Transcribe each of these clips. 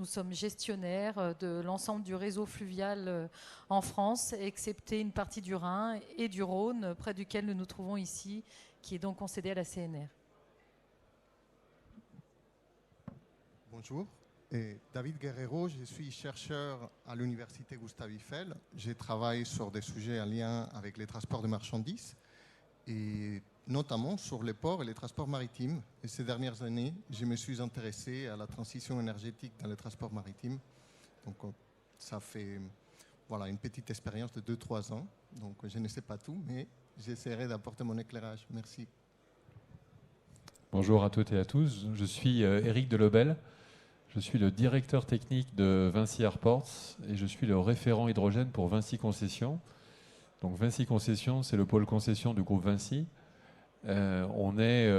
nous sommes gestionnaires de l'ensemble du réseau fluvial en France, excepté une partie du Rhin et du Rhône, près duquel nous nous trouvons ici, qui est donc concédé à la CNR. Bonjour, David Guerrero, je suis chercheur à l'université Gustave Eiffel. Je travaille sur des sujets en lien avec les transports de marchandises et notamment sur les ports et les transports maritimes. Et ces dernières années, je me suis intéressé à la transition énergétique dans les transports maritimes. Donc ça fait une petite expérience de 2-3 ans. Donc je ne sais pas tout, mais j'essaierai d'apporter mon éclairage. Merci. Bonjour à toutes et à tous, je suis Éric Delobel. Je suis le directeur technique de Vinci Airports et je suis le référent hydrogène pour Vinci Concessions. Donc Vinci Concessions, c'est le pôle concession du groupe Vinci. On est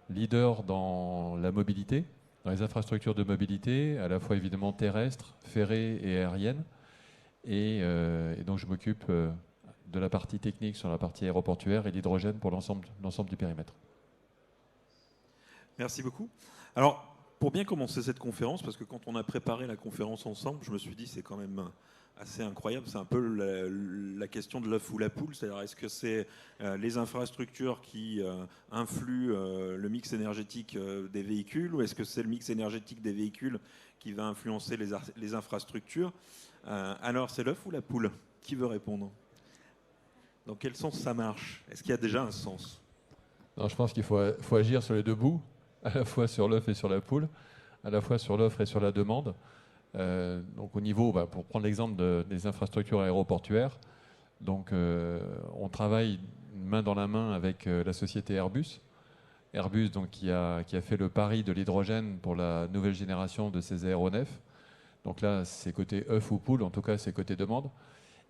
leader dans la mobilité, dans les infrastructures de mobilité, à la fois évidemment terrestres, ferrées et aériennes. Et donc je m'occupe de la partie technique sur la partie aéroportuaire et l'hydrogène pour l'ensemble du périmètre. Merci beaucoup. Alors, pour bien commencer cette conférence, parce que quand on a préparé la conférence ensemble, je me suis dit c'est quand même assez incroyable. C'est un peu la question de l'œuf ou la poule. C'est-à-dire, est-ce que c'est les infrastructures qui influent le mix énergétique des véhicules, ou est-ce que c'est le mix énergétique des véhicules qui va influencer les infrastructures? Alors, c'est l'œuf ou la poule? Qui veut répondre? Dans quel sens ça marche? Est-ce qu'il y a déjà un sens? Non, je pense qu'il faut agir sur les deux bouts, à la fois sur l'œuf et sur la poule, à la fois sur l'offre et sur la demande. Donc au niveau, pour prendre l'exemple des infrastructures aéroportuaires, donc, on travaille main dans la main avec la société Airbus. Airbus donc, qui a fait le pari de l'hydrogène pour la nouvelle génération de ses aéronefs. Donc là, c'est côté œuf ou poule, en tout cas c'est côté demande.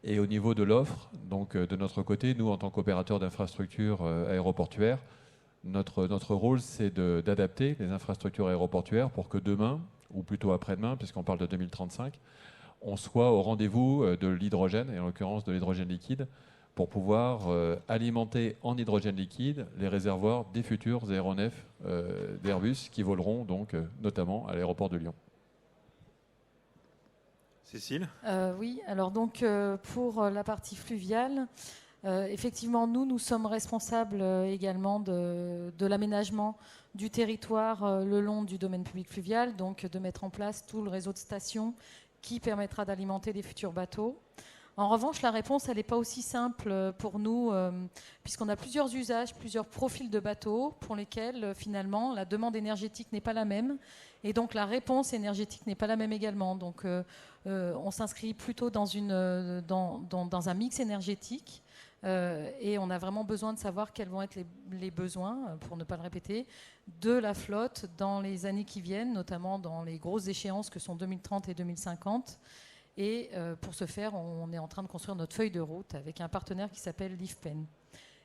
Et au niveau de l'offre, donc de notre côté, nous en tant qu'opérateurs d'infrastructures aéroportuaires, notre rôle, c'est d'adapter les infrastructures aéroportuaires pour que demain, ou plutôt après-demain, puisqu'on parle de 2035, on soit au rendez-vous de l'hydrogène, et en l'occurrence de l'hydrogène liquide, pour pouvoir alimenter en hydrogène liquide les réservoirs des futurs aéronefs d'Airbus qui voleront donc notamment à l'aéroport de Lyon. Cécile? Oui, alors donc pour la partie fluviale, effectivement, nous sommes responsables également de l'aménagement du territoire le long du domaine public fluvial, donc de mettre en place tout le réseau de stations qui permettra d'alimenter les futurs bateaux. En revanche, la réponse, elle n'est pas aussi simple pour nous, puisqu'on a plusieurs usages, plusieurs profils de bateaux pour lesquels, finalement, la demande énergétique n'est pas la même, et donc la réponse énergétique n'est pas la même également. Donc, on s'inscrit plutôt dans un mix énergétique, et on a vraiment besoin de savoir quels vont être les besoins, pour ne pas le répéter, de la flotte dans les années qui viennent, notamment dans les grosses échéances que sont 2030 et 2050. Et pour ce faire, on est en train de construire notre feuille de route avec un partenaire qui s'appelle l'IFPEN.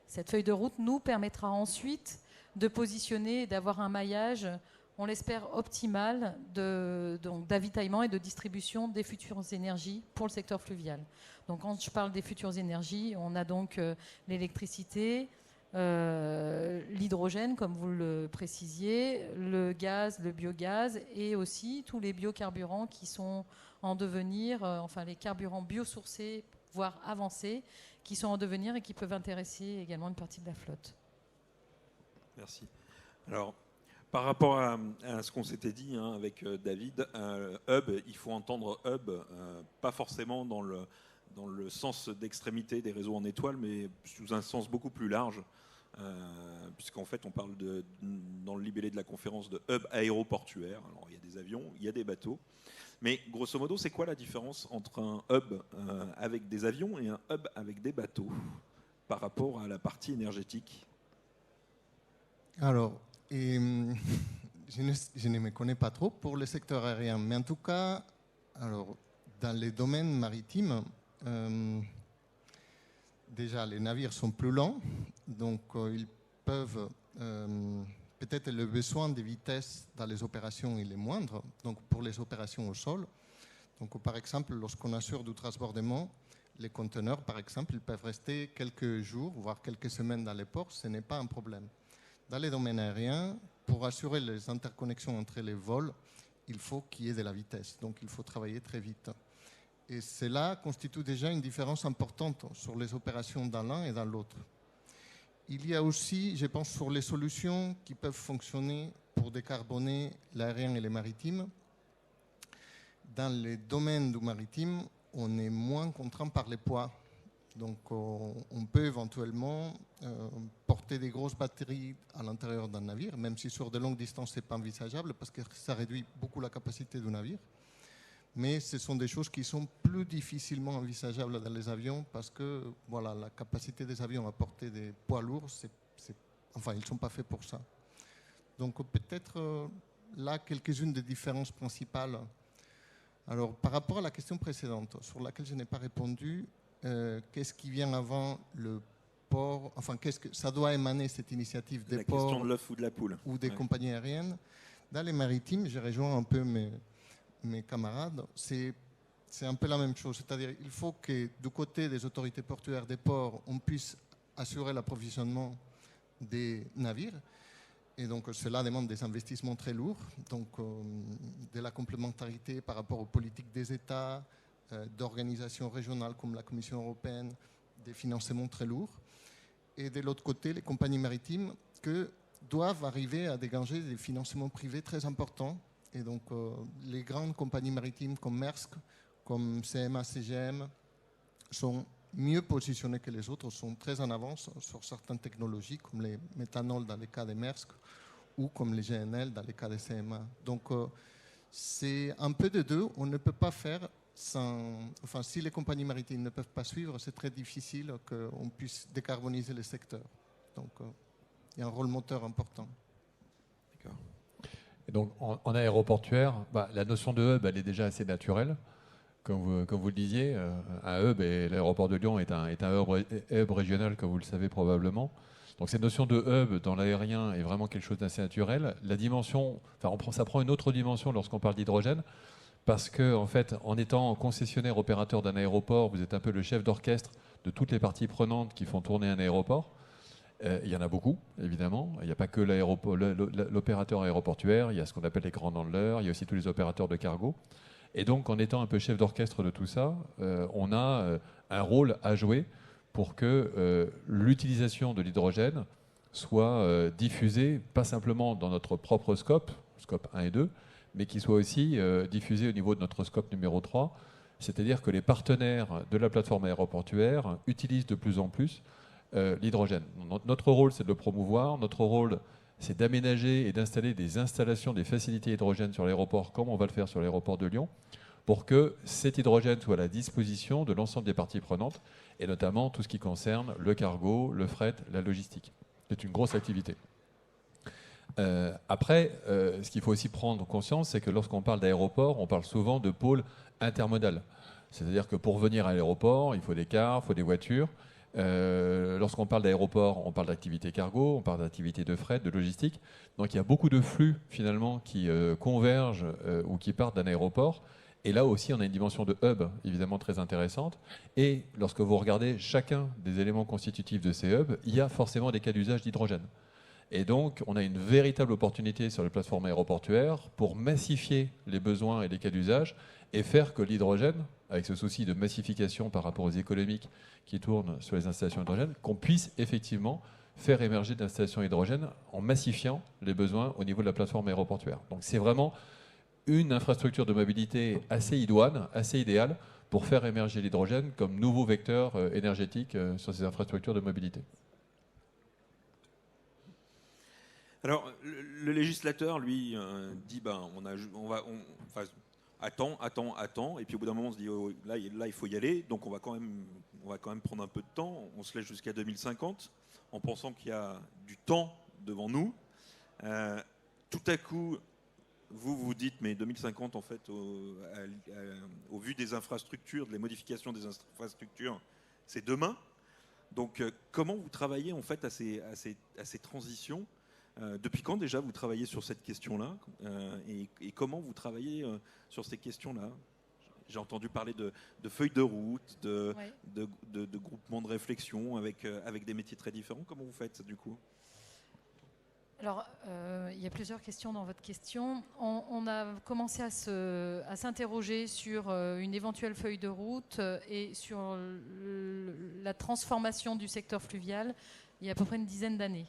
Cette feuille de route nous permettra ensuite de positionner et d'avoir un maillage, on l'espère, optimal d'avitaillement et de distribution des futures énergies pour le secteur fluvial. Donc quand je parle des futures énergies, on a donc l'électricité, l'hydrogène, comme vous le précisiez, le gaz, le biogaz et aussi tous les biocarburants qui sont en devenir, enfin les carburants biosourcés, voire avancés, qui sont en devenir et qui peuvent intéresser également une partie de la flotte. Merci. Alors, par rapport à ce qu'on s'était dit avec David, hub, il faut entendre hub, pas forcément dans le sens d'extrémité des réseaux en étoile, mais sous un sens beaucoup plus large, puisqu'en fait on parle dans le libellé de la conférence de hub aéroportuaire. Alors il y a des avions, il y a des bateaux, mais grosso modo c'est quoi la différence entre un hub avec des avions et un hub avec des bateaux par rapport à la partie énergétique? Alors, je ne me connais pas trop pour le secteur aérien, mais en tout cas, alors, dans les domaines maritimes, déjà les navires sont plus lents, donc ils peuvent, peut-être le besoin de vitesse dans les opérations il est moindre, donc pour les opérations au sol. Donc par exemple, lorsqu'on assure du transbordement, les conteneurs, par exemple, ils peuvent rester quelques jours, voire quelques semaines dans les ports, ce n'est pas un problème. Dans les domaines aériens, pour assurer les interconnexions entre les vols, il faut qu'il y ait de la vitesse. Donc il faut travailler très vite. Et cela constitue déjà une différence importante sur les opérations dans l'un et dans l'autre. Il y a aussi, je pense, sur les solutions qui peuvent fonctionner pour décarboner l'aérien et les maritimes. Dans les domaines du maritime, on est moins contraint par les poids. Donc on peut éventuellement porter des grosses batteries à l'intérieur d'un navire, même si sur de longues distances, ce n'est pas envisageable parce que ça réduit beaucoup la capacité du navire. Mais ce sont des choses qui sont plus difficilement envisageables dans les avions parce que voilà, la capacité des avions à porter des poids lourds, enfin, ils ne sont pas faits pour ça. Donc peut-être là, quelques-unes des différences principales. Alors, par rapport à la question précédente, sur laquelle je n'ai pas répondu, qu'est-ce qui vient avant le port, enfin, qu'est-ce que ça doit émaner cette initiative des ports, la question de l'œuf ou de la poule, ou des compagnies aériennes. Dans les maritimes, j'ai rejoint un peu mes camarades, c'est un peu la même chose. C'est-à-dire il faut que du côté des autorités portuaires des ports, on puisse assurer l'approvisionnement des navires. Et donc cela demande des investissements très lourds, donc de la complémentarité par rapport aux politiques des États, d'organisations régionales comme la Commission européenne, des financements très lourds. Et de l'autre côté, les compagnies maritimes que doivent arriver à dégager des financements privés très importants. Et donc les grandes compagnies maritimes comme Maersk, comme CMA CGM, sont mieux positionnées que les autres, sont très en avance sur certaines technologies, comme les méthanols dans les cas de Maersk, ou comme les GNL dans les cas de CMA. Donc c'est un peu de deux. On ne peut pas faire sans... Enfin, si les compagnies maritimes ne peuvent pas suivre, c'est très difficile qu'on puisse décarboniser les secteurs. Donc il y a un rôle moteur important. D'accord. Et donc en aéroportuaire, la notion de hub, elle est déjà assez naturelle. Comme vous le disiez, un hub, et l'aéroport de Lyon est un hub régional, comme vous le savez probablement. Donc cette notion de hub dans l'aérien est vraiment quelque chose d'assez naturel. La dimension, ça prend une autre dimension lorsqu'on parle d'hydrogène, parce que en fait, en étant concessionnaire opérateur d'un aéroport, vous êtes un peu le chef d'orchestre de toutes les parties prenantes qui font tourner un aéroport. Il y en a beaucoup, évidemment. Il n'y a pas que l'opérateur aéroportuaire, il y a ce qu'on appelle les grands handlers, il y a aussi tous les opérateurs de cargo. Et donc, en étant un peu chef d'orchestre de tout ça, on a un rôle à jouer pour que l'utilisation de l'hydrogène soit diffusée, pas simplement dans notre propre scope 1 et 2, mais qui soit aussi diffusée au niveau de notre scope numéro 3, c'est-à-dire que les partenaires de la plateforme aéroportuaire utilisent de plus en plus l'hydrogène. Notre rôle, c'est de le promouvoir. Notre rôle, c'est d'aménager et d'installer des installations, des facilités hydrogène sur l'aéroport, comme on va le faire sur l'aéroport de Lyon, pour que cet hydrogène soit à la disposition de l'ensemble des parties prenantes, et notamment tout ce qui concerne le cargo, le fret, la logistique. C'est une grosse activité. Après, ce qu'il faut aussi prendre conscience, c'est que lorsqu'on parle d'aéroport, on parle souvent de pôle intermodal. C'est-à-dire que pour venir à l'aéroport, il faut des cars, il faut des voitures. Lorsqu'on parle d'aéroport, on parle d'activité cargo, on parle d'activité de fret, de logistique. Donc il y a beaucoup de flux finalement qui convergent ou qui partent d'un aéroport. Et là aussi, on a une dimension de hub évidemment très intéressante. Et lorsque vous regardez chacun des éléments constitutifs de ces hubs, il y a forcément des cas d'usage d'hydrogène. Et donc, on a une véritable opportunité sur les plateformes aéroportuaires pour massifier les besoins et les cas d'usage et faire que l'hydrogène, avec ce souci de massification par rapport aux économiques qui tournent sur les installations hydrogène, qu'on puisse effectivement faire émerger d'installations hydrogène en massifiant les besoins au niveau de la plateforme aéroportuaire. Donc c'est vraiment une infrastructure de mobilité assez idoine, assez idéale pour faire émerger l'hydrogène comme nouveau vecteur énergétique sur ces infrastructures de mobilité. Alors, le législateur, lui, dit attends, et puis au bout d'un moment, on se dit là, il faut y aller, donc on va quand même prendre un peu de temps. On se laisse jusqu'à 2050 en pensant qu'il y a du temps devant nous. Tout à coup, vous dites, mais 2050, en fait, au vu des infrastructures, de les modifications des infrastructures, c'est demain. Donc, comment vous travaillez en fait à ces transitions? Depuis quand déjà vous travaillez sur cette question-là et comment vous travaillez sur ces questions-là? J'ai entendu parler de feuilles de route, de groupements de réflexion avec des métiers très différents. Comment vous faites du coup? Alors, il y a plusieurs questions dans votre question. On a commencé à s'interroger sur une éventuelle feuille de route et sur la transformation du secteur fluvial il y a à peu près une dizaine d'années.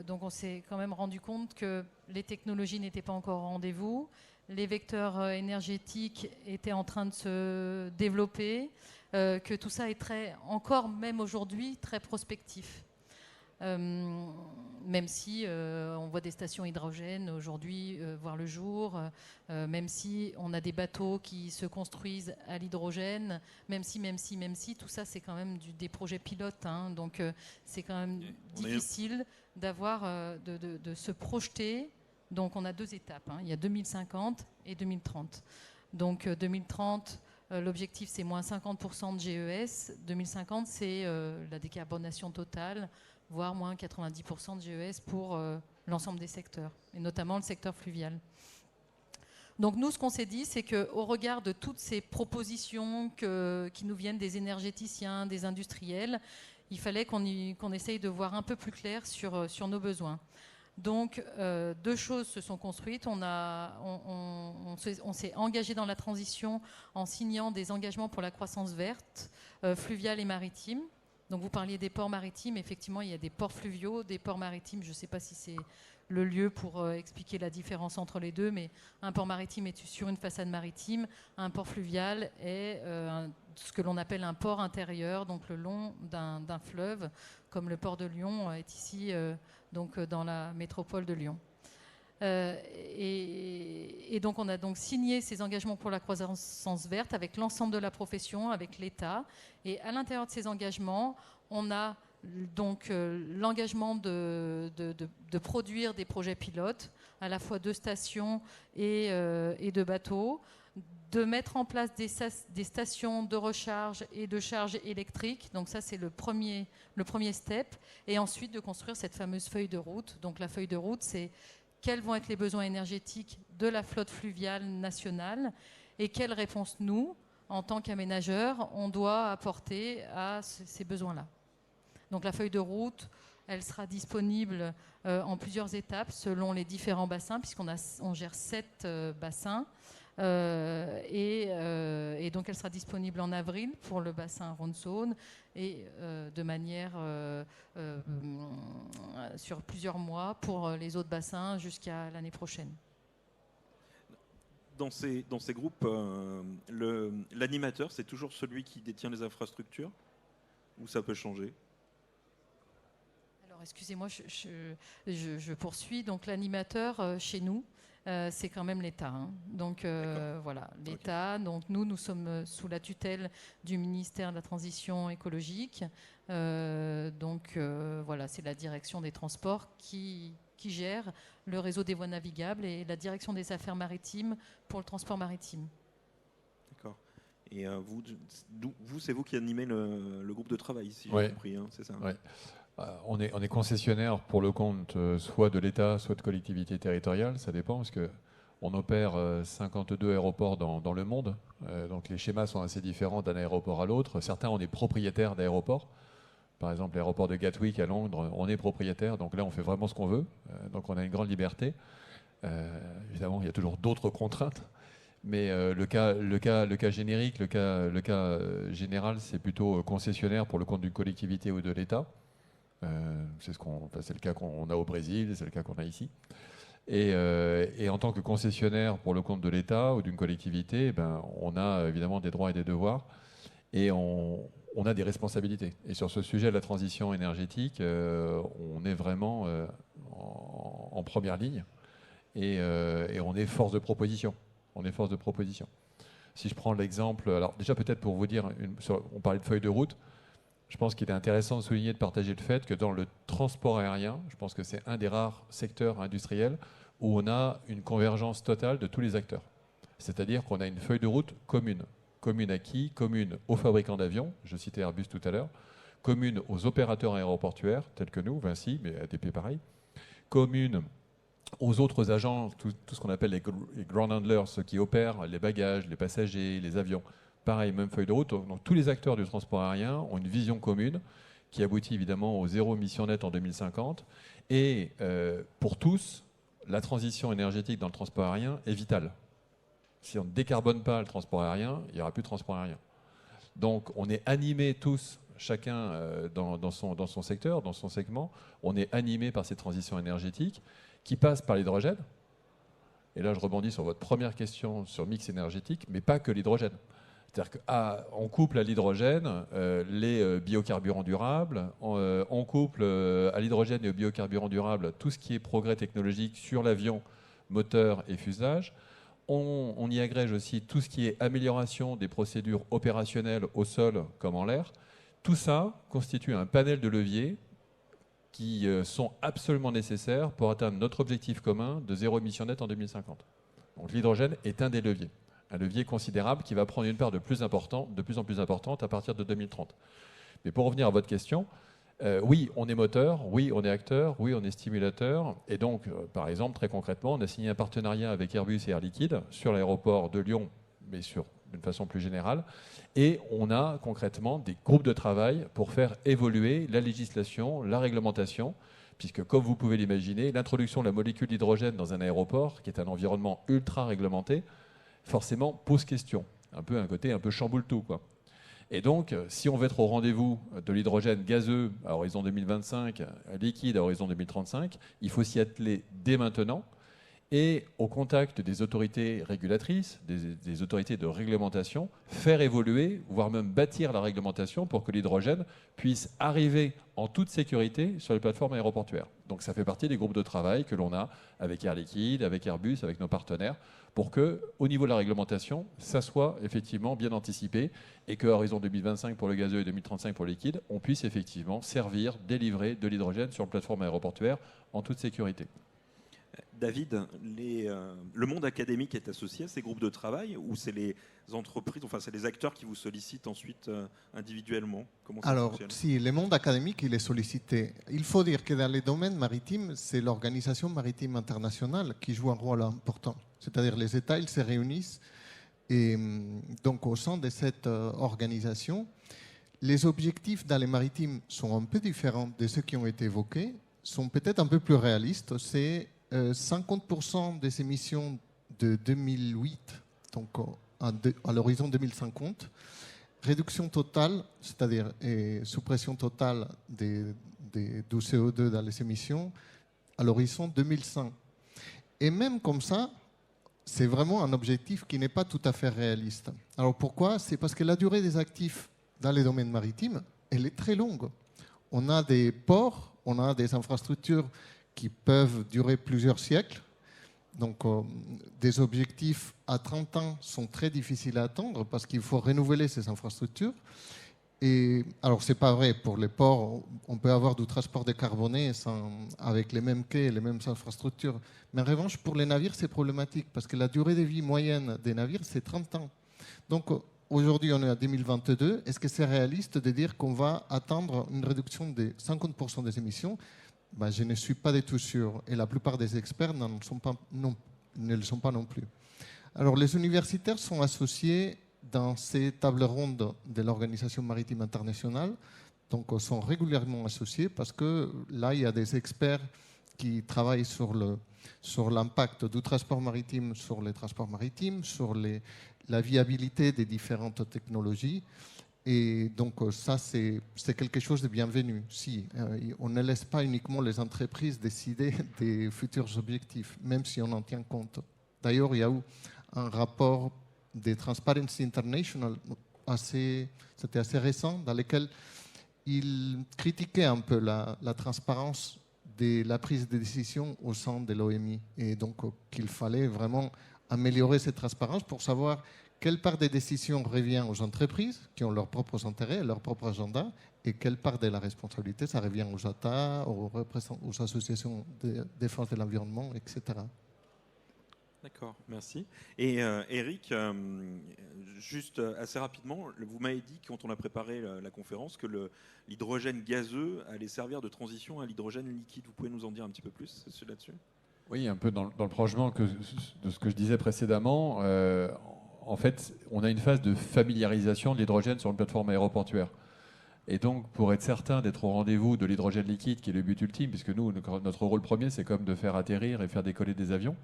Donc on s'est quand même rendu compte que les technologies n'étaient pas encore au rendez-vous, les vecteurs énergétiques étaient en train de se développer, que tout ça est encore même aujourd'hui très prospectif. Même si on voit des stations hydrogène aujourd'hui voir le jour, même si on a des bateaux qui se construisent à l'hydrogène, même si, tout ça c'est quand même des projets pilotes, hein, donc c'est quand même difficile d'avoir, de se projeter. Donc on a 2 étapes, hein. Il y a 2050 et 2030. Donc 2030, l'objectif c'est moins 50% de GES, 2050 c'est la décarbonation totale, voire moins 90% de GES pour l'ensemble des secteurs, et notamment le secteur fluvial. Donc nous, ce qu'on s'est dit, c'est qu'au regard de toutes ces propositions qui nous viennent des énergéticiens, des industriels, il fallait qu'on essaye de voir un peu plus clair sur nos besoins. Donc 2 choses se sont construites. On s'est engagé dans la transition en signant des engagements pour la croissance verte, fluviale et maritime. Donc vous parliez des ports maritimes, effectivement il y a des ports fluviaux, des ports maritimes, je ne sais pas si c'est le lieu pour expliquer la différence entre les deux, mais un port maritime est sur une façade maritime, un port fluvial est ce que l'on appelle un port intérieur, donc le long d'un fleuve, comme le port de Lyon est ici donc dans la métropole de Lyon. Et donc on a donc signé ces engagements pour la croissance verte avec l'ensemble de la profession, avec l'État. Et à l'intérieur de ces engagements, on a donc l'engagement de produire des projets pilotes, à la fois de stations et de bateaux, de mettre en place des stations de recharge et de charge électrique. Donc ça, c'est le premier step. Et ensuite, de construire cette fameuse feuille de route. Donc la feuille de route, c'est quels vont être les besoins énergétiques de la flotte fluviale nationale et quelles réponses nous, en tant qu'aménageurs, on doit apporter à ces besoins-là. Donc la feuille de route, elle sera disponible en plusieurs étapes selon les différents bassins, puisqu'on gère 7 bassins. Et donc elle sera disponible en avril pour le bassin Rhône-Saône et de manière sur plusieurs mois pour les autres bassins jusqu'à l'année prochaine. Dans ces groupes, l'animateur, c'est toujours celui qui détient les infrastructures ou ça peut changer? Alors excusez-moi, je poursuis. Donc l'animateur chez nous, c'est quand même l'État. Hein. Donc voilà, l'État. Okay. Donc nous sommes sous la tutelle du ministère de la Transition écologique. Donc voilà, c'est la direction des transports qui gère le réseau des voies navigables et la direction des affaires maritimes pour le transport maritime. D'accord. Et vous, c'est vous qui animez le groupe de travail, si j'ai compris, hein, c'est ça? Ouais. On est concessionnaire pour le compte soit de l'État, soit de collectivités territoriales, ça dépend, parce qu'on opère 52 aéroports dans le monde, donc les schémas sont assez différents d'un aéroport à l'autre. Certains, on est propriétaire d'aéroports. Par exemple, l'aéroport de Gatwick à Londres, on est propriétaire, donc là on fait vraiment ce qu'on veut, donc on a une grande liberté. Évidemment, il y a toujours d'autres contraintes, mais le cas générique, le cas général, c'est plutôt concessionnaire pour le compte d'une collectivité ou de l'État. C'est le cas qu'on a au Brésil, c'est le cas qu'on a ici. Et en tant que concessionnaire pour le compte de l'État ou d'une collectivité, on a évidemment des droits et des devoirs, et on a des responsabilités. Et sur ce sujet de la transition énergétique, on est vraiment en première ligne, et on est force de proposition. Si je prends l'exemple, alors déjà peut-être pour vous dire, on parlait de feuille de route. Je pense qu'il est intéressant de souligner, de partager le fait que dans le transport aérien, je pense que c'est un des rares secteurs industriels où on a une convergence totale de tous les acteurs. C'est-à-dire qu'on a une feuille de route commune. Commune à qui? Commune aux fabricants d'avions, je citais Airbus tout à l'heure, commune aux opérateurs aéroportuaires, tels que nous, Vinci, mais ADP pareil, commune aux autres agents, tout ce qu'on appelle les ground handlers, ceux qui opèrent les bagages, les passagers, les avions. Pareil, même feuille de route. Donc tous les acteurs du transport aérien ont une vision commune qui aboutit évidemment au zéro émission nette en 2050. Et pour tous, la transition énergétique dans le transport aérien est vitale. Si on ne décarbone pas le transport aérien, il n'y aura plus de transport aérien. Donc on est animés tous, chacun dans son secteur, dans son segment, on est animés par ces transitions énergétiques qui passent par l'hydrogène. Et là je rebondis sur votre première question sur le mix énergétique, mais pas que l'hydrogène. C'est-à-dire qu'on couple à l'hydrogène les biocarburants durables, on couple à l'hydrogène et aux biocarburants durables tout ce qui est progrès technologique sur l'avion, moteur et fuselage. On y agrège aussi tout ce qui est amélioration des procédures opérationnelles au sol comme en l'air. Tout ça constitue un panel de leviers qui sont absolument nécessaires pour atteindre notre objectif commun de zéro émission nette en 2050. Donc l'hydrogène est un des leviers. Un levier considérable qui va prendre une part de plus en plus importante à partir de 2030. Mais pour revenir à votre question, oui, on est moteur, oui, on est acteur, oui, on est stimulateur. Et donc, par exemple, très concrètement, on a signé un partenariat avec Airbus et Air Liquide sur l'aéroport de Lyon, mais d'une façon plus générale. Et on a concrètement des groupes de travail pour faire évoluer la législation, la réglementation, puisque, comme vous pouvez l'imaginer, l'introduction de la molécule d'hydrogène dans un aéroport, qui est un environnement ultra réglementé, forcément pose question. Un côté un peu chamboule tout, quoi. Et donc, si on veut être au rendez-vous de l'hydrogène gazeux à horizon 2025, liquide à horizon 2035, il faut s'y atteler dès maintenant et au contact des autorités régulatrices, des autorités de réglementation, faire évoluer, voire même bâtir la réglementation pour que l'hydrogène puisse arriver en toute sécurité sur les plateformes aéroportuaires. Donc ça fait partie des groupes de travail que l'on a avec Air Liquide, avec Airbus, avec nos partenaires, pour que, au niveau de la réglementation, ça soit effectivement bien anticipé et qu'à horizon 2025 pour le gazeux et 2035 pour le liquide, on puisse effectivement servir, délivrer de l'hydrogène sur les plateformes aéroportuaires en toute sécurité. David, le monde académique est associé à ces groupes de travail ou c'est les entreprises, enfin c'est les acteurs qui vous sollicitent ensuite individuellement? Comment ça Alors, fonctionne? si le monde académique il est sollicité, il faut dire que dans les domaines maritimes, c'est l'Organisation maritime internationale qui joue un rôle important. C'est-à-dire les États, ils se réunissent et donc au sein de cette organisation, les objectifs dans les maritimes sont un peu différents de ceux qui ont été évoqués, sont peut-être un peu plus réalistes. C'est 50% des émissions de 2008, donc à l'horizon 2050, réduction totale, c'est-à-dire suppression totale du CO2 dans les émissions à l'horizon 2100. Et même comme ça, c'est vraiment un objectif qui n'est pas tout à fait réaliste. Alors pourquoi? C'est parce que la durée des actifs dans les domaines maritimes, elle est très longue. On a des ports, on a des infrastructures qui peuvent durer plusieurs siècles. Donc, des objectifs à 30 ans sont très difficiles à atteindre parce qu'il faut renouveler ces infrastructures. Et alors, ce n'est pas vrai. Pour les ports, on peut avoir du transport décarboné avec les mêmes quais et les mêmes infrastructures. Mais en revanche, pour les navires, c'est problématique parce que la durée de vie moyenne des navires, c'est 30 ans. Donc, aujourd'hui, on est à 2022. Est-ce que c'est réaliste de dire qu'on va atteindre une réduction de 50% des émissions? Je ne suis pas du tout sûr. Et la plupart des experts ne le sont pas non plus. Alors, les universitaires sont associés dans ces tables rondes de l'Organisation maritime internationale. Donc, sont régulièrement associés parce que là, il y a des experts qui travaillent sur l'impact du transport maritime sur les transports maritimes, sur la viabilité des différentes technologies. Et donc ça, c'est quelque chose de bienvenu. Si on ne laisse pas uniquement les entreprises décider des futurs objectifs, même si on en tient compte. D'ailleurs, il y a eu un rapport de Transparency International, c'était assez récent, dans lequel il critiquait un peu la transparence de la prise de décision au sein de l'OMI. Et donc qu'il fallait vraiment améliorer cette transparence pour savoir quelle part des décisions revient aux entreprises qui ont leurs propres intérêts, leur propre agenda, et quelle part de la responsabilité, ça revient aux États, aux associations de défense de l'environnement, etc. D'accord, merci. Et Eric, juste assez rapidement, vous m'avez dit quand on a préparé la conférence que l'hydrogène gazeux allait servir de transition à l'hydrogène liquide. Vous pouvez nous en dire un petit peu plus là-dessus? Oui, un peu dans le prolongement de ce que je disais précédemment. En fait, on a une phase de familiarisation de l'hydrogène sur une plateforme aéroportuaire. Et donc, pour être certain d'être au rendez-vous de l'hydrogène liquide, qui est le but ultime, puisque nous, notre rôle premier, c'est comme de faire atterrir et faire décoller des avions.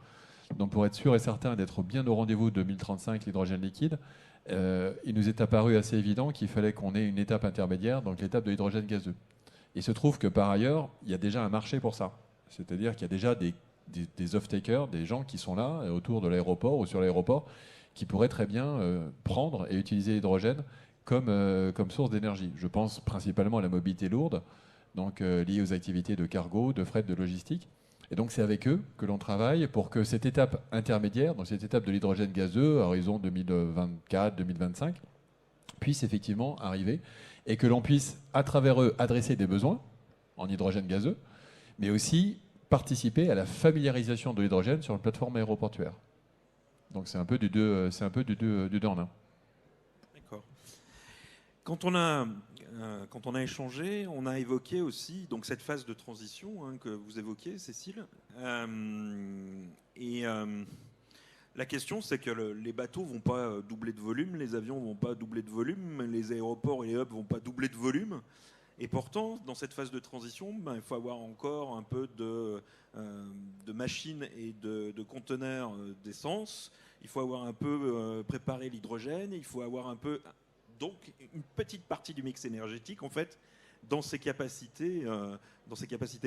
Donc, pour être sûr et certain d'être bien au rendez-vous de 2035, l'hydrogène liquide, il nous est apparu assez évident qu'il fallait qu'on ait une étape intermédiaire, donc l'étape de l'hydrogène gazeux. Il se trouve que par ailleurs, il y a déjà un marché pour ça. C'est-à-dire qu'il y a déjà des off-takers, des gens qui sont là, autour de l'aéroport ou sur l'aéroport, qui pourraient très bien prendre et utiliser l'hydrogène comme source d'énergie. Je pense principalement à la mobilité lourde, donc liée aux activités de cargo, de fret, de logistique. Et donc c'est avec eux que l'on travaille pour que cette étape intermédiaire, donc cette étape de l'hydrogène gazeux, à horizon 2024-2025, puisse effectivement arriver et que l'on puisse, à travers eux, adresser des besoins en hydrogène gazeux, mais aussi participer à la familiarisation de l'hydrogène sur une plateforme aéroportuaire. Donc c'est un peu du deux en un. D'accord. Quand on a échangé, on a évoqué aussi donc cette phase de transition que vous évoquiez, Cécile. La question, c'est que les bateaux vont pas doubler de volume, les avions vont pas doubler de volume, les aéroports et les hubs vont pas doubler de volume. Et pourtant, dans cette phase de transition, il faut avoir encore un peu de machines et de conteneurs d'essence. Il faut avoir un peu préparé l'hydrogène. Il faut avoir un peu, donc, une petite partie du mix énergétique, en fait, dans ses capacités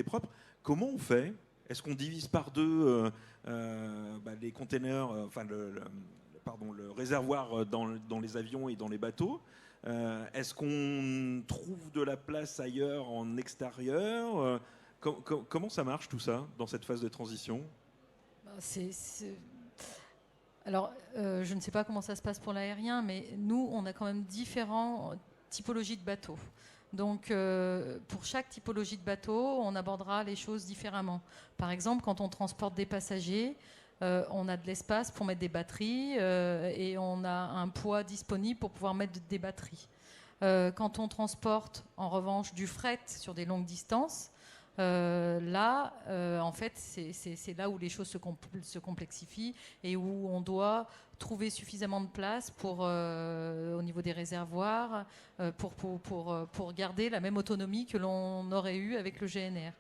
propres. Comment on fait ? Est-ce qu'on divise par deux les conteneurs, le réservoir dans les avions et dans les bateaux ? Est-ce qu'on trouve de la place ailleurs en extérieur ? Comment ça marche tout ça dans cette phase de transition ? Alors, je ne sais pas comment ça se passe pour l'aérien, mais nous, on a quand même différentes typologies de bateaux. Donc, pour chaque typologie de bateau, on abordera les choses différemment. Par exemple, quand on transporte des passagers, on a de l'espace pour mettre des batteries et on a un poids disponible pour pouvoir mettre des batteries. Quand on transporte, en revanche, du fret sur des longues distances, là, en fait, c'est là où les choses se complexifient et où on doit trouver suffisamment de place au niveau des réservoirs pour garder la même autonomie que l'on aurait eue avec le GNR.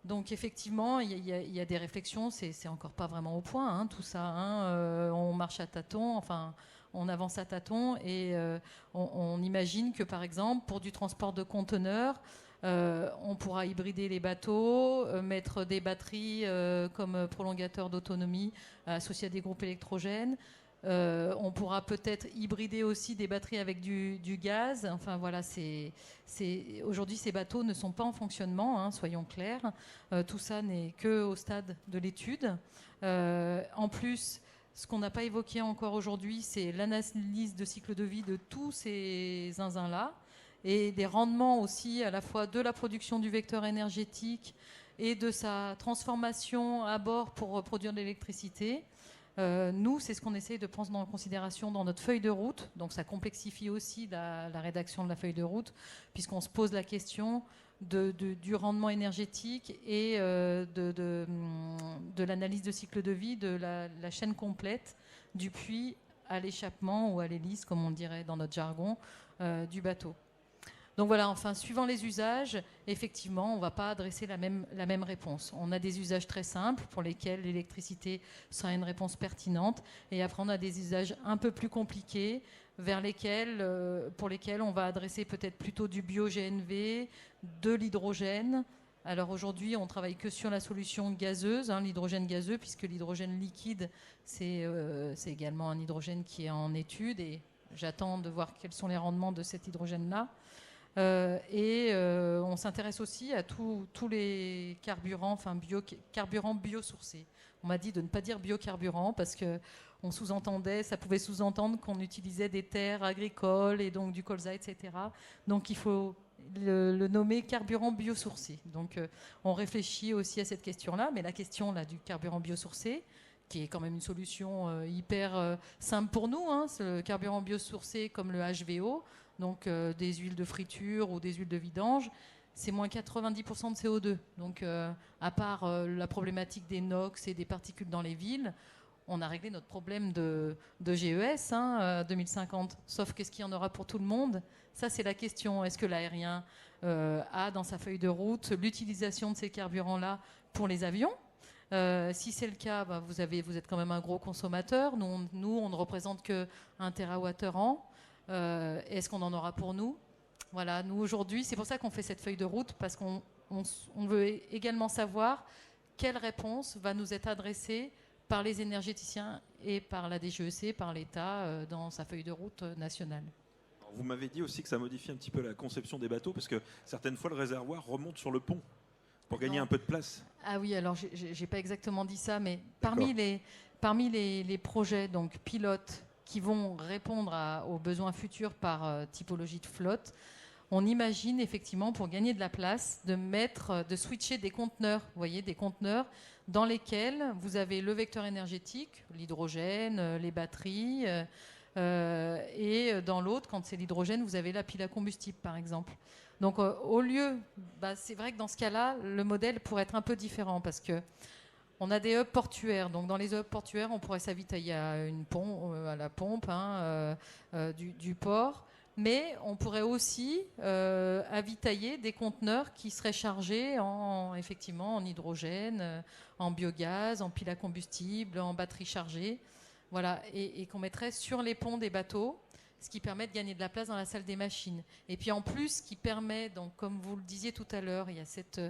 Donc effectivement, il y a des réflexions, c'est encore pas vraiment au point, tout ça. On marche à tâtons, enfin, on avance à tâtons et on imagine que par exemple, pour du transport de conteneurs, on pourra hybrider les bateaux, mettre des batteries comme prolongateur d'autonomie associés à des groupes électrogènes. On pourra peut-être hybrider aussi des batteries avec du gaz. Enfin voilà, aujourd'hui ces bateaux ne sont pas en fonctionnement, soyons clairs. Tout ça n'est qu'au stade de l'étude. En plus, ce qu'on n'a pas évoqué encore aujourd'hui, c'est l'analyse de cycle de vie de tous ces zinzins-là et des rendements aussi à la fois de la production du vecteur énergétique et de sa transformation à bord pour produire de l'électricité. Nous, c'est ce qu'on essaye de prendre en considération dans notre feuille de route. Donc ça complexifie aussi la rédaction de la feuille de route, puisqu'on se pose la question du rendement énergétique et de l'analyse de cycle de vie de la chaîne complète, du puits à l'échappement ou à l'hélice, comme on dirait dans notre jargon, du bateau. Donc voilà, enfin, suivant les usages, effectivement, on ne va pas adresser la même réponse. On a des usages très simples pour lesquels l'électricité sera une réponse pertinente. Et après, on a des usages un peu plus compliqués pour lesquels on va adresser peut-être plutôt du bio-GNV, de l'hydrogène. Alors aujourd'hui, on ne travaille que sur la solution gazeuse, l'hydrogène gazeux, puisque l'hydrogène liquide, c'est également un hydrogène qui est en étude. Et j'attends de voir quels sont les rendements de cet hydrogène-là. On s'intéresse aussi à tous les carburants, carburants biosourcés. On m'a dit de ne pas dire biocarburant parce que ça pouvait sous-entendre qu'on utilisait des terres agricoles et donc du colza, etc. Donc il faut le nommer carburant biosourcé. Donc on réfléchit aussi à cette question-là, mais la question là, du carburant biosourcé, qui est quand même une solution hyper simple pour nous, ce carburant biosourcé comme le HVO, donc des huiles de friture ou des huiles de vidange, c'est moins 90% de CO2. Donc à part la problématique des NOx et des particules dans les villes, on a réglé notre problème de GES 2050. Sauf qu'est-ce qu'il y en aura pour tout le monde? Ça, c'est la question. Est-ce que l'aérien a dans sa feuille de route l'utilisation de ces carburants-là pour les avions? Si c'est le cas, vous êtes quand même un gros consommateur. Nous, on ne représente que 1 TWh an. Est-ce qu'on en aura pour nous? Voilà, nous aujourd'hui, c'est pour ça qu'on fait cette feuille de route, parce qu'on veut également savoir quelle réponse va nous être adressée par les énergéticiens et par la DGEC, par l'État, dans sa feuille de route nationale. Alors, vous m'avez dit aussi que ça modifie un petit peu la conception des bateaux, parce que certaines fois, le réservoir remonte sur le pont pour gagner un peu de place. Ah oui, alors j'ai pas exactement dit ça, mais parmi les projets donc pilotes qui vont répondre aux besoins futurs par typologie de flotte, on imagine effectivement, pour gagner de la place, de switcher des conteneurs, vous voyez, des conteneurs dans lesquels vous avez le vecteur énergétique, l'hydrogène, les batteries, et dans l'autre, quand c'est l'hydrogène, vous avez la pile à combustible, par exemple. Donc, au lieu, c'est vrai que dans ce cas-là, le modèle pourrait être un peu différent, parce que on a des hubs portuaires. Donc, dans les hubs portuaires, on pourrait s'avitailler à la pompe du port. Mais on pourrait aussi avitailler des conteneurs qui seraient chargés effectivement en hydrogène, en biogaz, en pile à combustible, en batterie chargée. Voilà, et qu'on mettrait sur les ponts des bateaux, ce qui permet de gagner de la place dans la salle des machines. Et puis en plus, ce qui permet, donc, comme vous le disiez tout à l'heure, il y a cette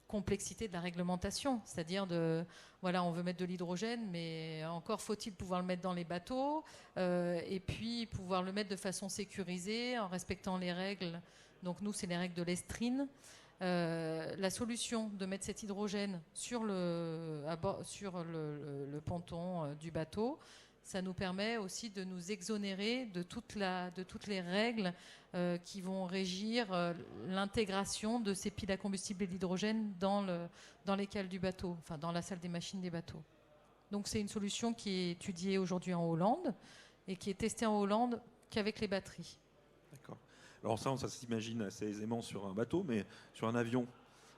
complexité de la réglementation, c'est-à-dire on veut mettre de l'hydrogène, mais encore faut-il pouvoir le mettre dans les bateaux, et puis pouvoir le mettre de façon sécurisée, en respectant les règles. Donc nous, c'est les règles de l'Estrine. La solution de mettre cet hydrogène sur le ponton du bateau, ça nous permet aussi de nous exonérer de toutes les règles qui vont régir l'intégration de ces piles à combustible et d'hydrogène dans les cales du bateau, enfin dans la salle des machines des bateaux. Donc c'est une solution qui est étudiée aujourd'hui en Hollande et qui est testée en Hollande qu'avec les batteries. D'accord. Alors ça s'imagine assez aisément sur un bateau, mais sur un avion,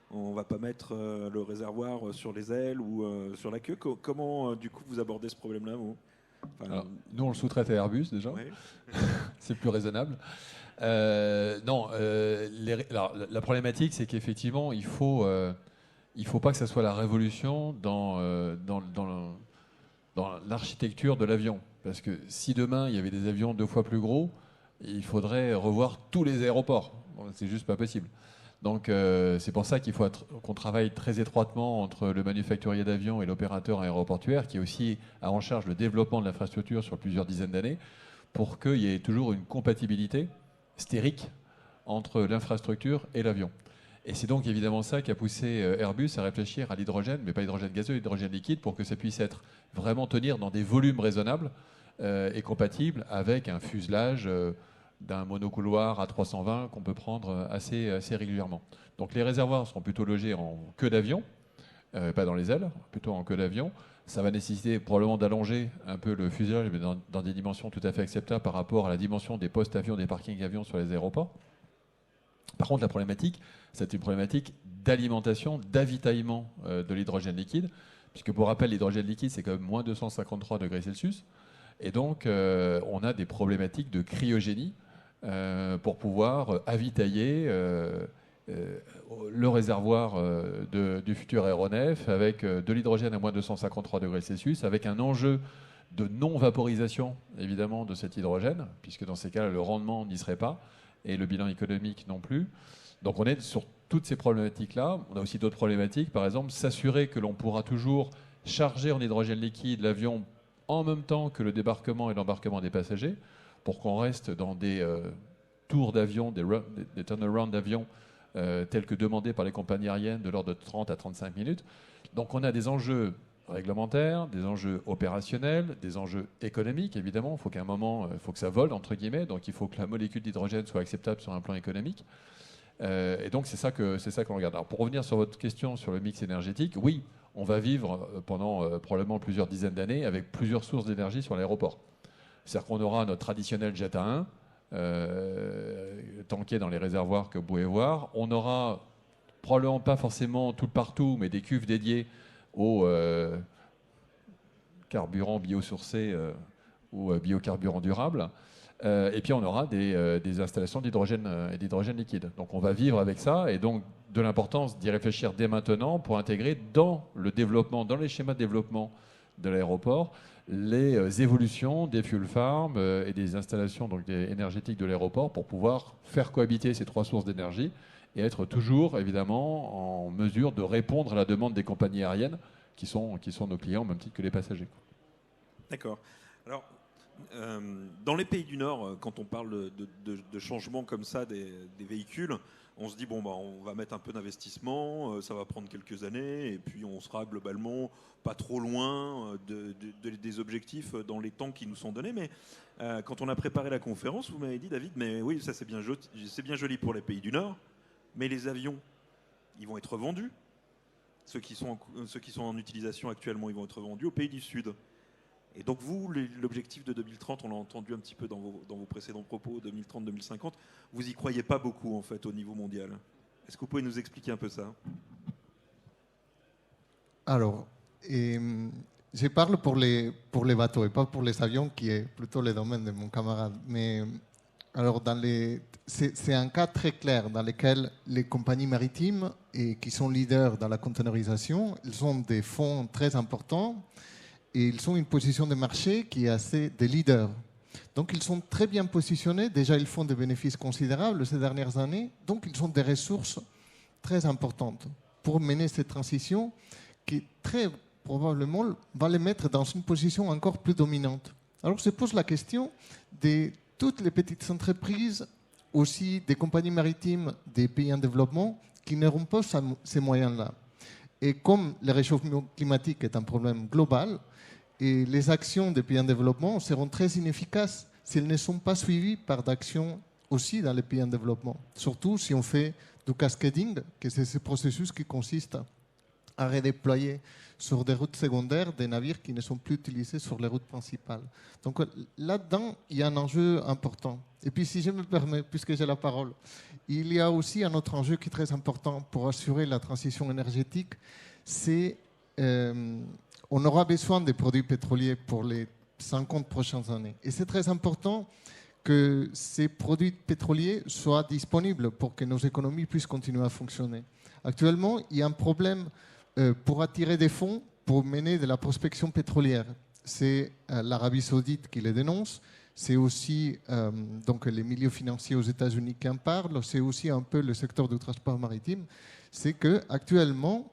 on ne va pas mettre le réservoir sur les ailes ou sur la queue. Comment, du coup, vous abordez ce problème-là, vous? Alors, nous, on le sous-traite à Airbus, déjà. Oui. C'est plus raisonnable. Alors, la problématique, c'est qu'effectivement, il faut pas que ça soit la révolution dans l'architecture de l'avion. Parce que si demain, il y avait des avions 2 fois plus gros, il faudrait revoir tous les aéroports. C'est juste pas possible. Donc, c'est pour ça qu'il faut qu'on travaille très étroitement entre le manufacturier d'avions et l'opérateur aéroportuaire, qui aussi a en charge le développement de l'infrastructure sur plusieurs dizaines d'années, pour qu'il y ait toujours une compatibilité stérique entre l'infrastructure et l'avion. Et c'est donc évidemment ça qui a poussé Airbus à réfléchir à l'hydrogène, mais pas l'hydrogène gazeux, l'hydrogène liquide, pour que ça puisse vraiment tenir dans des volumes raisonnables et compatibles avec un fuselage d'un monocouloir à 320 qu'on peut prendre assez régulièrement. Donc les réservoirs seront plutôt logés en queue d'avion, pas dans les ailes, plutôt en queue d'avion. Ça va nécessiter probablement d'allonger un peu le fuselage, mais dans des dimensions tout à fait acceptables par rapport à la dimension des postes avions, des parkings avions sur les aéroports. Par contre, la problématique, c'est une problématique d'alimentation, d'avitaillement de l'hydrogène liquide, puisque pour rappel, l'hydrogène liquide, c'est quand même moins 253 degrés Celsius. Et donc, on a des problématiques de cryogénie pour pouvoir avitailler le réservoir du futur aéronef avec de l'hydrogène à moins 253 degrés Celsius, avec un enjeu de non-vaporisation, évidemment, de cet hydrogène, puisque dans ces cas-là, le rendement n'y serait pas, et le bilan économique non plus. Donc on est sur toutes ces problématiques-là. On a aussi d'autres problématiques, par exemple, s'assurer que l'on pourra toujours charger en hydrogène liquide l'avion en même temps que le débarquement et l'embarquement des passagers, pour qu'on reste dans des tours d'avion, des turnaround d'avions tels que demandés par les compagnies aériennes de l'ordre de 30 à 35 minutes. Donc on a des enjeux réglementaires, des enjeux opérationnels, des enjeux économiques, évidemment. Il faut qu'à un moment, il faut que ça vole, entre guillemets. Donc il faut que la molécule d'hydrogène soit acceptable sur un plan économique. Et donc c'est ça qu'on regarde. Alors pour revenir sur votre question sur le mix énergétique, oui, on va vivre pendant probablement plusieurs dizaines d'années avec plusieurs sources d'énergie sur l'aéroport. C'est-à-dire qu'on aura notre traditionnel jet à 1, tanké dans les réservoirs que vous pouvez voir. On aura probablement pas forcément tout le partout, mais des cuves dédiées aux carburant biosourcé ou biocarburant durable. Et puis on aura des installations d'hydrogène et d'hydrogène liquide. Donc on va vivre avec ça, et donc de l'importance d'y réfléchir dès maintenant pour intégrer dans le développement, dans les schémas de développement de l'aéroport, les évolutions des fuel farms et des installations donc, énergétiques de l'aéroport pour pouvoir faire cohabiter ces trois sources d'énergie et être toujours, évidemment, en mesure de répondre à la demande des compagnies aériennes qui sont nos clients, au même titre que les passagers. D'accord. Alors, dans les pays du Nord, quand on parle de changements comme ça des véhicules, on se dit, bon, bah, on va mettre un peu d'investissement, ça va prendre quelques années, et puis on sera globalement pas trop loin des objectifs dans les temps qui nous sont donnés. Mais quand on a préparé la conférence, vous m'avez dit, David, mais oui, ça c'est bien joli pour les pays du Nord, mais les avions, ils vont être vendus. Ceux qui sont en utilisation actuellement, ils vont être vendus aux pays du Sud. Et donc vous, l'objectif de 2030, on l'a entendu un petit peu dans vos précédents propos, 2030-2050, vous n'y croyez pas beaucoup en fait au niveau mondial. Est-ce que vous pouvez nous expliquer un peu ça? Alors, je parle pour les bateaux et pas pour les avions, qui est plutôt le domaine de mon camarade. Mais alors, c'est un cas très clair dans lequel les compagnies maritimes, et qui sont leaders dans la containerisation, ils ont des fonds très importants. Et ils ont une position de marché qui est assez de leader. Donc ils sont très bien positionnés. Déjà, ils font des bénéfices considérables ces dernières années. Donc ils ont des ressources très importantes pour mener cette transition qui très probablement va les mettre dans une position encore plus dominante. Alors se pose la question de toutes les petites entreprises, aussi des compagnies maritimes des pays en développement qui n'auront pas ces moyens-là. Et comme le réchauffement climatique est un problème global, et les actions des pays en développement seront très inefficaces si elles ne sont pas suivies par d'actions aussi dans les pays en développement. Surtout si on fait du cascading, que c'est ce processus qui consiste à redéployer sur des routes secondaires des navires qui ne sont plus utilisés sur les routes principales. Donc là-dedans, il y a un enjeu important. Et puis si je me permets, puisque j'ai la parole, il y a aussi un autre enjeu qui est très important pour assurer la transition énergétique, c'est on aura besoin des produits pétroliers pour les 50 prochaines années. Et c'est très important que ces produits pétroliers soient disponibles pour que nos économies puissent continuer à fonctionner. Actuellement, il y a un problème pour attirer des fonds pour mener de la prospection pétrolière. C'est l'Arabie saoudite qui les dénonce. C'est aussi donc les milieux financiers aux États-Unis qui en parlent. C'est aussi un peu le secteur du transport maritime. C'est qu'actuellement,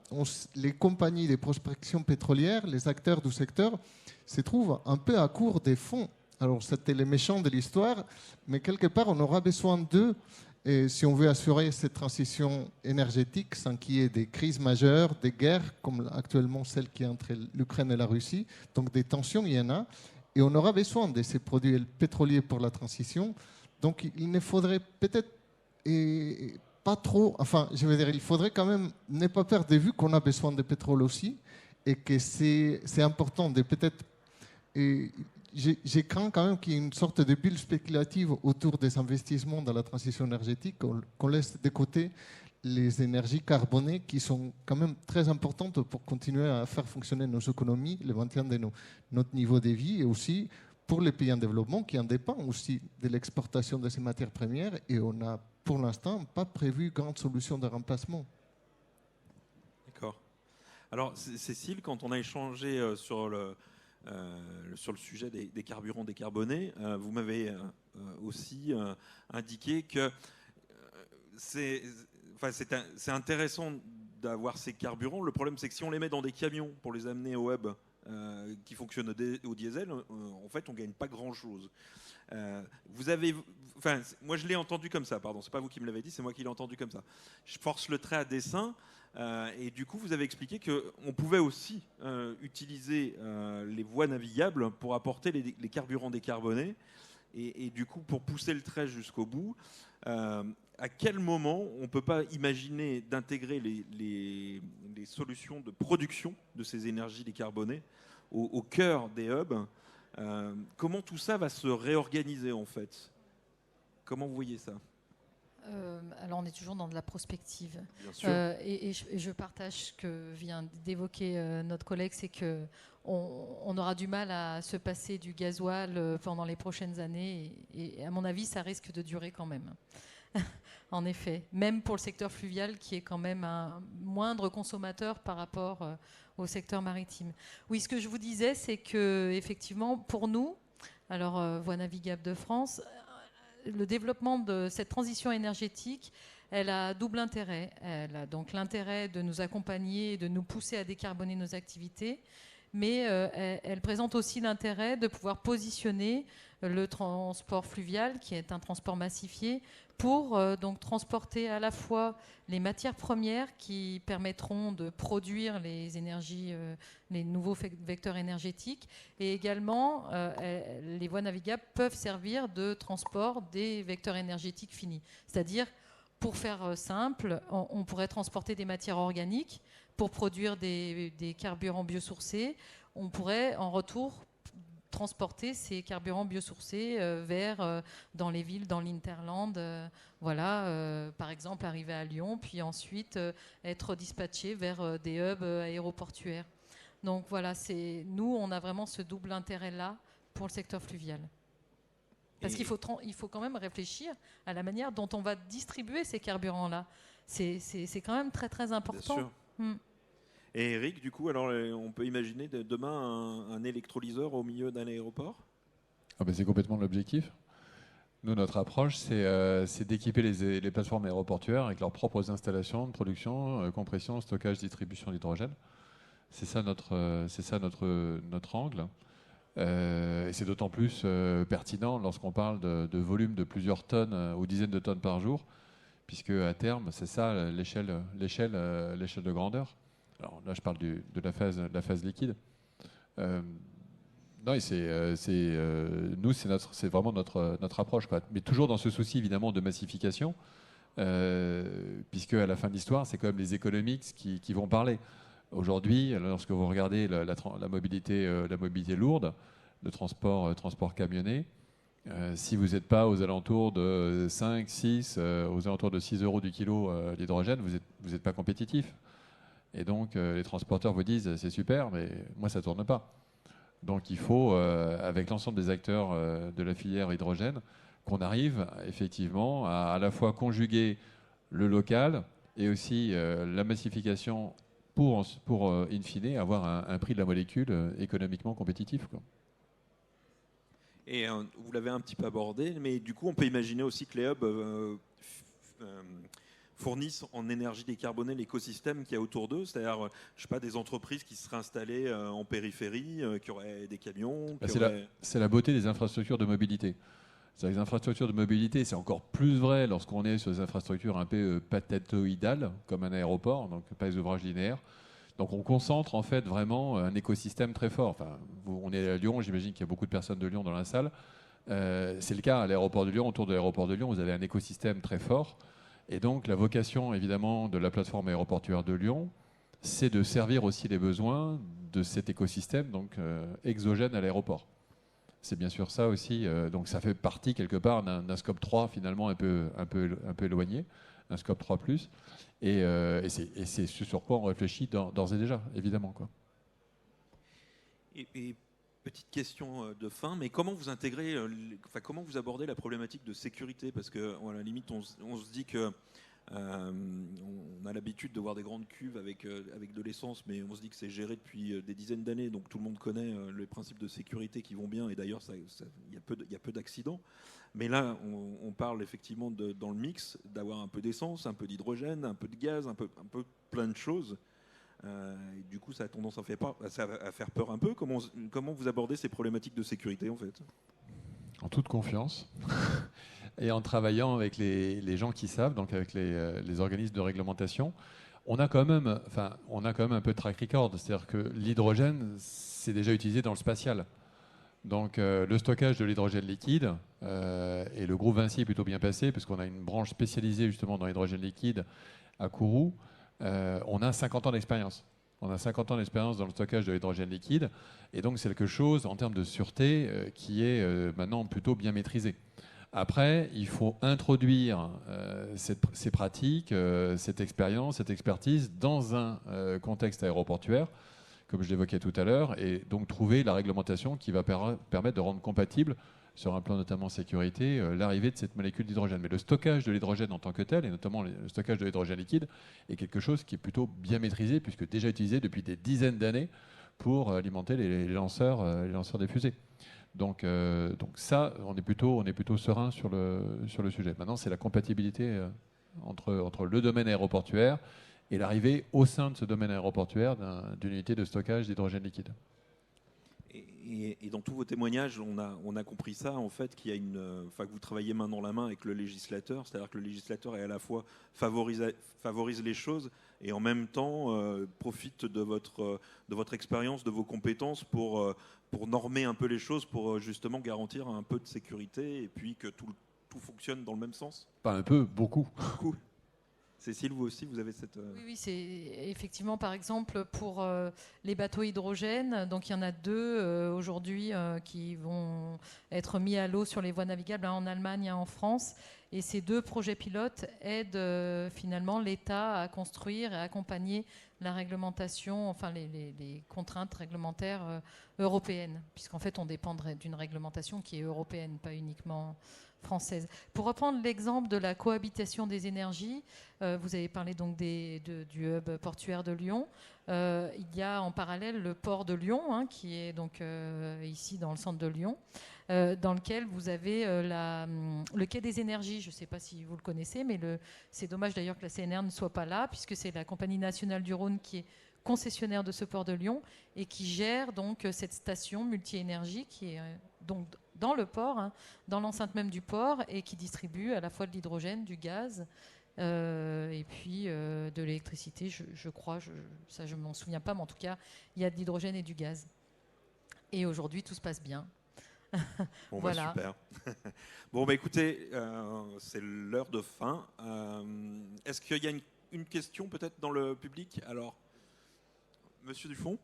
les compagnies de prospection pétrolière, les acteurs du secteur, se trouvent un peu à court des fonds. Alors, c'était les méchants de l'histoire, mais quelque part, on aura besoin d'eux si on veut assurer cette transition énergétique sans qu'il y ait des crises majeures, des guerres, comme actuellement celle qui est entre l'Ukraine et la Russie. Donc, des tensions, il y en a. Et on aura besoin de ces produits pétroliers pour la transition. Donc, il ne faudrait peut-être pas trop, enfin, je veux dire, il faudrait quand même ne pas perdre de vue qu'on a besoin de pétrole aussi et que c'est important de peut-être. J'ai craint quand même qu'il y ait une sorte de bulle spéculative autour des investissements dans la transition énergétique, qu'on laisse de côté les énergies carbonées qui sont quand même très importantes pour continuer à faire fonctionner nos économies, le maintien de notre niveau de vie et aussi pour les pays en développement qui en dépendent aussi de l'exportation de ces matières premières et on n'a pour l'instant pas prévu grande solution de remplacement. D'accord. Alors Cécile, quand on a échangé sur le sujet des carburants décarbonés, vous m'avez aussi indiqué que c'est intéressant d'avoir ces carburants. Le problème, c'est que si on les met dans des camions pour les amener au hub qui fonctionnent au diesel, en fait, on ne gagne pas grand-chose. Moi, je l'ai entendu comme ça, pardon. C'est pas vous qui me l'avez dit, c'est moi qui l'ai entendu comme ça. Je force le trait à dessein. Et du coup, vous avez expliqué qu'on pouvait aussi utiliser les voies navigables pour apporter les carburants décarbonés. Et du coup, pour pousser le trait jusqu'au bout, à quel moment on ne peut pas imaginer d'intégrer les solutions de production de ces énergies décarbonées au cœur des hubs? Comment tout ça va se réorganiser en fait? Comment vous voyez ça? Alors, on est toujours dans de la prospective. Bien sûr. Et je partage ce que vient d'évoquer notre collègue, c'est que on aura du mal à se passer du gasoil pendant les prochaines années. Et à mon avis, ça risque de durer quand même. En effet, même pour le secteur fluvial, qui est quand même un moindre consommateur par rapport au secteur maritime. Oui, ce que je vous disais, c'est que effectivement, pour nous, alors Voies navigables de France, le développement de cette transition énergétique, elle a double intérêt. Elle a donc l'intérêt de nous accompagner et de nous pousser à décarboner nos activités, mais elle présente aussi l'intérêt de pouvoir positionner le transport fluvial, qui est un transport massifié, pour donc transporter à la fois les matières premières qui permettront de produire les énergies, les nouveaux vecteurs énergétiques, et également les voies navigables peuvent servir de transport des vecteurs énergétiques finis. C'est-à-dire, pour faire simple, on pourrait transporter des matières organiques pour produire des carburants biosourcés. On pourrait en retour transporter ces carburants biosourcés dans les villes, dans l'Interland, par exemple arriver à Lyon, puis ensuite être dispatché vers des hubs aéroportuaires. Donc voilà, nous, on a vraiment ce double intérêt-là pour le secteur fluvial. Parce qu'il faut quand même réfléchir à la manière dont on va distribuer ces carburants-là. C'est quand même très très important. Bien sûr. Et Eric, du coup, alors on peut imaginer demain un électrolyseur au milieu d'un aéroport ? C'est complètement l'objectif. Nous, notre approche, c'est d'équiper les plateformes aéroportuaires avec leurs propres installations de production, compression, stockage, distribution d'hydrogène. C'est ça notre angle. Et c'est d'autant plus pertinent lorsqu'on parle de volume de plusieurs tonnes ou dizaines de tonnes par jour, puisque à terme, c'est ça l'échelle de grandeur. Alors là, je parle de la phase liquide. Non, et nous, c'est vraiment notre approche, quoi. Mais toujours dans ce souci, évidemment, de massification, puisque à la fin de l'histoire, c'est quand même les économiques qui vont parler. Aujourd'hui, lorsque vous regardez la mobilité lourde, le transport camionné, si vous n'êtes pas aux alentours de 5, 6, aux alentours de 6 € du kilo d'hydrogène, vous n'êtes pas compétitif. Et donc, les transporteurs vous disent, c'est super, mais moi, ça ne tourne pas. Donc, il faut, avec l'ensemble des acteurs de la filière hydrogène, qu'on arrive effectivement à la fois conjuguer le local et aussi la massification pour in fine, avoir un prix de la molécule économiquement compétitif, quoi. Et vous l'avez un petit peu abordé, mais du coup, on peut imaginer aussi que les hubs fournissent en énergie décarbonée l'écosystème qu'il y a autour d'eux, c'est-à-dire, je sais pas, des entreprises qui seraient installées en périphérie, qui auraient des camions. C'est la beauté des infrastructures de mobilité. Les infrastructures de mobilité, c'est encore plus vrai lorsqu'on est sur des infrastructures un peu patatoïdales, comme un aéroport, donc pas des ouvrages linéaires. Donc on concentre en fait vraiment un écosystème très fort. Enfin, on est à Lyon, j'imagine qu'il y a beaucoup de personnes de Lyon dans la salle. C'est le cas à l'aéroport de Lyon. Autour de l'aéroport de Lyon, vous avez un écosystème très fort. Et donc la vocation évidemment de la plateforme aéroportuaire de Lyon, c'est de servir aussi les besoins de cet écosystème donc exogène à l'aéroport. C'est bien sûr ça aussi. Donc ça fait partie quelque part d'un scope 3 finalement un peu éloigné, un scope 3+. Et c'est ce sur quoi on réfléchit d'ores et déjà, évidemment, quoi. Et petite question de fin, mais comment vous intégrez, comment vous abordez la problématique de sécurité ? Parce que, à la limite, on se dit que on a l'habitude de voir des grandes cuves avec de l'essence, mais on se dit que c'est géré depuis des dizaines d'années, donc tout le monde connaît les principes de sécurité qui vont bien, et d'ailleurs, il y a peu d'accidents. Mais là, on parle effectivement dans le mix d'avoir un peu d'essence, un peu d'hydrogène, un peu de gaz, un peu plein de choses. Et du coup, ça a tendance à faire peur un peu. Comment vous abordez ces problématiques de sécurité, en fait ? En toute confiance et en travaillant avec les gens qui savent, donc avec les organismes de réglementation. On a quand même un peu de track record, c'est-à-dire que l'hydrogène, c'est déjà utilisé dans le spatial. Donc le stockage de l'hydrogène liquide, et le groupe Vinci est plutôt bien passé, puisqu'on a une branche spécialisée justement dans l'hydrogène liquide à Kourou. On a 50 ans d'expérience. On a 50 ans d'expérience dans le stockage de l'hydrogène liquide, et donc c'est quelque chose en termes de sûreté qui est maintenant plutôt bien maîtrisé. Après, il faut introduire ces pratiques, cette expérience, cette expertise dans un contexte aéroportuaire, comme je l'évoquais tout à l'heure, et donc trouver la réglementation qui va permettre de rendre compatible, sur un plan notamment sécurité, l'arrivée de cette molécule d'hydrogène. Mais le stockage de l'hydrogène en tant que tel, et notamment le stockage de l'hydrogène liquide, est quelque chose qui est plutôt bien maîtrisé, puisque déjà utilisé depuis des dizaines d'années pour alimenter les lanceurs des fusées. Donc ça, on est plutôt serein sur le sujet. Maintenant, c'est la compatibilité entre le domaine aéroportuaire et l'arrivée au sein de ce domaine aéroportuaire d'une unité de stockage d'hydrogène liquide. Et dans tous vos témoignages, on a compris ça, en fait, qu'il y a que vous travaillez main dans la main avec le législateur, c'est-à-dire que le législateur est à la fois favorise les choses et en même temps profite de votre expérience, de vos compétences pour normer un peu les choses, pour justement garantir un peu de sécurité et puis que tout fonctionne dans le même sens. Pas un peu, beaucoup. Cécile, vous aussi, vous avez cette... Oui, c'est effectivement, par exemple, pour les bateaux hydrogène. Donc, il y en a 2 aujourd'hui qui vont être mis à l'eau sur les voies navigables, un en Allemagne et un en France. Et ces 2 projets pilotes aident finalement l'État à construire et à accompagner la réglementation, enfin les contraintes réglementaires européennes, puisqu'en fait, on dépend d'une réglementation qui est européenne, pas uniquement française. Pour reprendre l'exemple de la cohabitation des énergies, vous avez parlé donc du hub portuaire de Lyon. Il y a en parallèle le port de Lyon, qui est donc ici dans le centre de Lyon, dans lequel vous avez le quai des énergies. Je ne sais pas si vous le connaissez, mais c'est dommage d'ailleurs que la CNR ne soit pas là, puisque c'est la Compagnie nationale du Rhône qui est concessionnaire de ce port de Lyon et qui gère donc cette station multi-énergie qui est donc dans le port, dans l'enceinte même du port, et qui distribue à la fois de l'hydrogène, du gaz et puis de l'électricité, je crois, ça je ne m'en souviens pas, mais en tout cas, il y a de l'hydrogène et du gaz. Et aujourd'hui, tout se passe bien. Bon, voilà. Super. Bon, écoutez, c'est l'heure de fin. Est-ce qu'il y a une question peut-être dans le public? Alors, Monsieur Dufond?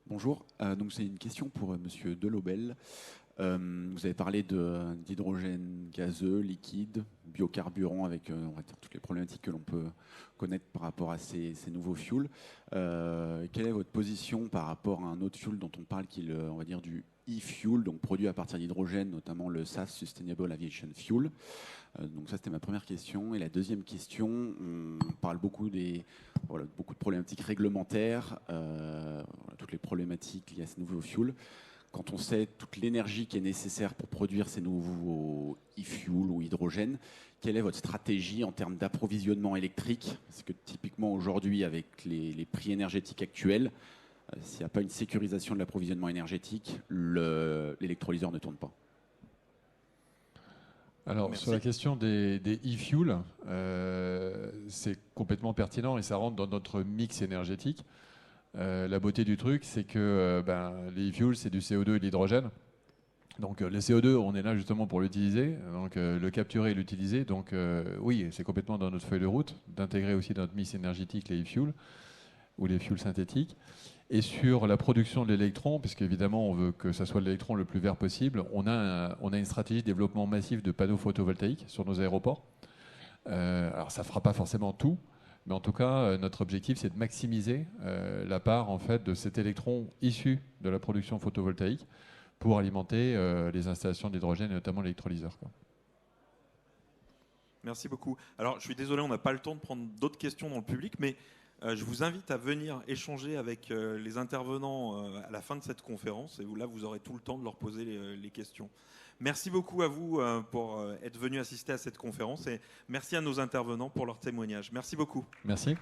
Bonjour, donc c'est une question pour Monsieur Delobel. Vous avez parlé d'hydrogène gazeux, liquide, biocarburant avec on va dire, toutes les problématiques que l'on peut connaître par rapport à ces nouveaux fuels. Quelle est votre position par rapport à un autre fuel dont on parle qui est on va dire du e-fuel, donc produit à partir d'hydrogène, notamment le SAF, Sustainable Aviation Fuel. Donc ça c'était ma première question. Et la deuxième question, on parle beaucoup beaucoup de problématiques réglementaires, toutes les problématiques liées à ces nouveaux fuels. Quand on sait toute l'énergie qui est nécessaire pour produire ces nouveaux e-fuels ou hydrogène, quelle est votre stratégie en termes d'approvisionnement électrique? Parce que typiquement aujourd'hui, avec les prix énergétiques actuels, s'il n'y a pas une sécurisation de l'approvisionnement énergétique, l'électrolyseur ne tourne pas. Alors, Merci. sur la question des e-fuels, c'est complètement pertinent et ça rentre dans notre mix énergétique. La beauté du truc, c'est que les e-fuels, c'est du CO2 et de l'hydrogène. Donc le CO2, on est là justement pour l'utiliser, donc le capturer et l'utiliser. Donc oui, c'est complètement dans notre feuille de route d'intégrer aussi dans notre mix énergétique les e-fuels ou les fuels synthétiques. Et sur la production de l'électron, puisqu'évidemment on veut que ça soit l'électron le plus vert possible, on a une stratégie de développement massif de panneaux photovoltaïques sur nos aéroports. Alors ça ne fera pas forcément tout, mais en tout cas notre objectif c'est de maximiser la part en fait, de cet électron issu de la production photovoltaïque pour alimenter les installations d'hydrogène et notamment l'électrolyseur. Merci beaucoup. Alors, je suis désolé, on n'a pas le temps de prendre d'autres questions dans le public, mais je vous invite à venir échanger avec les intervenants à la fin de cette conférence. Et là, vous aurez tout le temps de leur poser les questions. Merci beaucoup à vous pour être venus assister à cette conférence. Et merci à nos intervenants pour leur témoignage. Merci beaucoup. Merci.